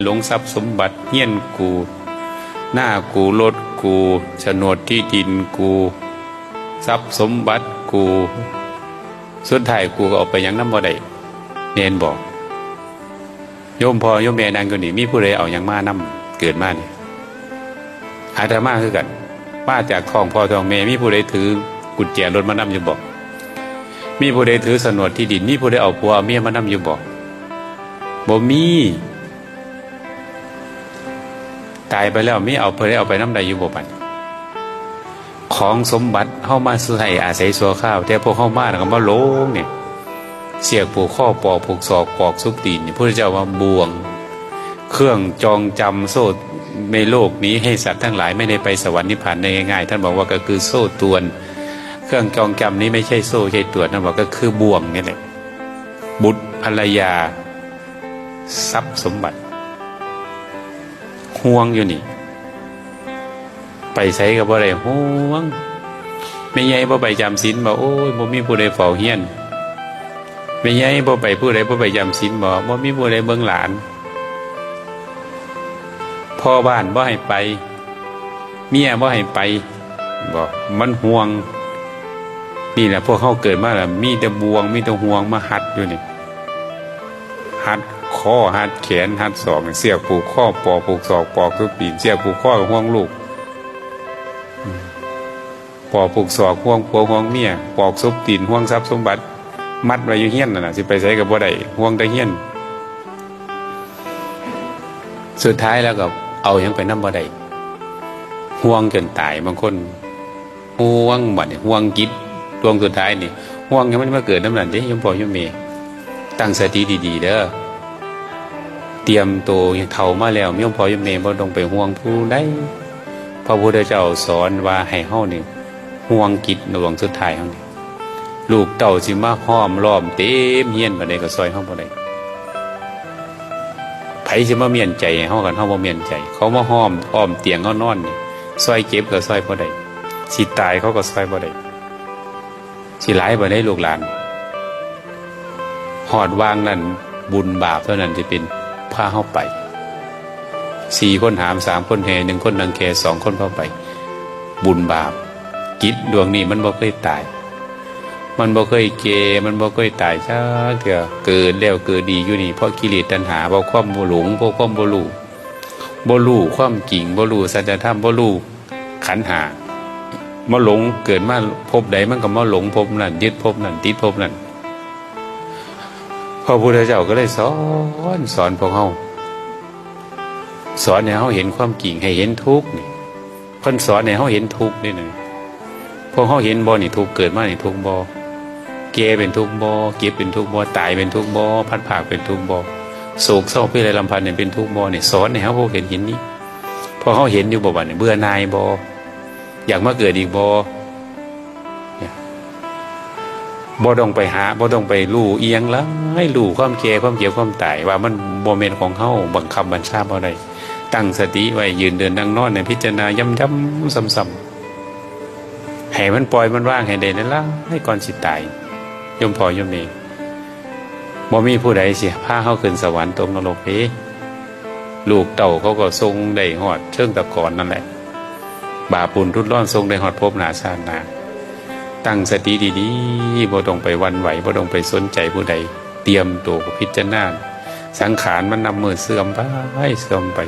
หลงทรัพย์สมบัติเฮี้ยนกูหน้ากูรถกูโฉนดที่ดินกูทรัพย์สมบัติกูสุดท้ายกูก็เอาไปยังน้ำบ่ได้เนนบอกโยมพ่อโยมแม่นางคนนี้มีผู้ใดเอายังมาน้ำเกิดมาเนี่ยอาตมาคือกันมาจากท้องพ่อท้องแม่มีผู้ใดถือกุญแจรถมาน้ำอยู่บอกมีผู้ใดถือโฉนดที่ดินมีผู้ใดเอาผัวเอาเมียมาน้ำอยู่บอกบ่มีตายไปแล้วไม่เอาเพื่อเอาไปน้ำใดอยู่บ่ปันของสมบัติเข้ามาใส่อาศัยสัวข้าวแต่พวกเข้ามาแล้วก็มาโลงเนี่ยเสียกผูกข้อปอกผูกศอกปอกซุปตีนพระเจ้าว่าบ่วงเครื่องจองจำโซ่ในโลกนี้ให้สัตว์ทั้งหลายไม่ได้ไปสวรรค์นิพพานได้ง่ายๆท่านบอกว่าก็คือโซ่ตวนเครื่องจองจำนี้ไม่ใช่โซ่ใช่ตวนท่านบอกก็คือบ่วงนี่แหละบุตรภรรยาทรัพย์สมบัติห่วงอยู่นี่ไปใส่กับบ่ได้ห่วงไม่ใหญ่บ่ไปจำศีลบ่โอ้ยบ่มีผู้ใดเฝ้าเฮียนไม่ใหญ่บ่ไปผู้ใดบ่ไปจำศีลบ่มีผู้ใดเบิ่งหลานพ่อบ้านบ่ให้ไปเมียบ่ให้ไปบ่มันห่วงนี่แหละพวกเขาเกิดมาแล้วมีแต่บ่วงมีแต่ห่วงมาหัดอยู่นี่หัดข้อหัดแขนหัดศอกเสียบผูกข้อปอกผูกศอกปอกทุกปีนเสียบผูกข้อห่วงลูกปอกผูกศอกห่วงผัวห่วงเมียปอกซุบตีนห่วงทรัพย์สมบัติมัดไว้อยู่เฮี้ยนน่ะสิไปใช้กับบ่ได้ห่วงแต่เฮี้ยนสุดท้ายแล้วก็เอายังไปน้ำบ่ได้ห่วงจนตายบางคนห่วงบัดห่วงจิตดวงสุดท้ายนี่ห่วงยังมันมาเกิดน้ำนั่นเด้ยมพ่อยมแม่ตั้งสติดีๆเด้อเตรียมตัวเฒ่ามาแล้วโยมพ่อโยมแม่บ่ต้องไปห่วงผู้ใดพระพุทธเจ้าสอนว่าให้เฮานี่ห่วงจิตดวงสุดท้ายเฮานี่ลูกเต้าสิมาห้อมล้อมเต็มเฮียนบ่ได้ก็ซอยเฮาบ่ได้ไผสิมาเมียนใจให้เฮากันเฮาบ่เมียนใจเขามาห้อมอ้อมเตียงเฮานอนนี่ซอยเก็บก็ซอยบ่ได้สิตายเขาก็ซอยบ่ได้สิหลายบ่ได้ลูกหลานหอดวางนั่นบุญบาปเท่านั้นจะเป็นพาเข้าไป4 คนหาม3 คนแห่1 คนนางแค2 คนเข้าไปบุญบาปจิตดวงนี้มันบ่เคยตายมันบ่เคยเกมันบ่เคยตายซะเถื่อเกิดแล้วเกิดดีอยู่นี่เพราะกิเลสตัณหาเพราะความบ่หลงเพราะความบ่รู้ความจริงบ่รู้สัจธรรมบ่รู้ขันธ์ห้าบ่หลงเกิดมาพบใดมันก็บ่หลงพบนั้นยึดพบนั้นติดพบนั้นพระพุทธเจ้าก็เลยสอนพวกเราสอนให้เราเห็นความจริงให้เห็นทุกข์นี่เพิ่นสอนให้เราเห็นทุกข์นี่นึงพวกเราเห็นบ่นี่ทุกข์เกิดมานี่ทุกข์บ่แก่เป็นทุกข์บ่เก็บเป็นทุกข์บ่ตายเป็นทุกข์บ่พัดภาคเป็นทุกข์บ่โศกเศร้าพิไรลำพันธ์เนี่ยเป็นทุกข์บ่นี่สอนให้เราเห็นนี้พอเราเห็นอยู่บ่บัดนี้เบื่อหน่ายบ่อยากมาเกิดอีกบ่บ่ต้องไปหาบ่ต้องไปรู้เอียงแล้วให้รู้ความแก่ความเจ็บความตายว่ามันบ่แม่นของเฮาบังคับบัญชาบ่ได้ตั้งสติไว้ยืนเดินนั่งนอนในพิจารณาย้ำๆซ้ำๆให้มันปล่อยมันว่างให้ได้นั่นล่ะให้ก่อนสิตายยมพ่อยมแม่บ่มีผู้ใดสิพาเฮาขึ้นสวรรค์ตกนรกเด้ลูกเต่าเขาก็ทรงได้ฮอดเชิงตะกอนนั่นแหละบาปบุญทุดร้อนทรงได้ฮอดภพหน้าชาติหน้าตั้งสติดีๆบ่ต้องไปวันไหวบ่ต้องไปสนใจผู้ใดเตรียมตัวพิจารณาสังขารมันนำมือเสื่อมไป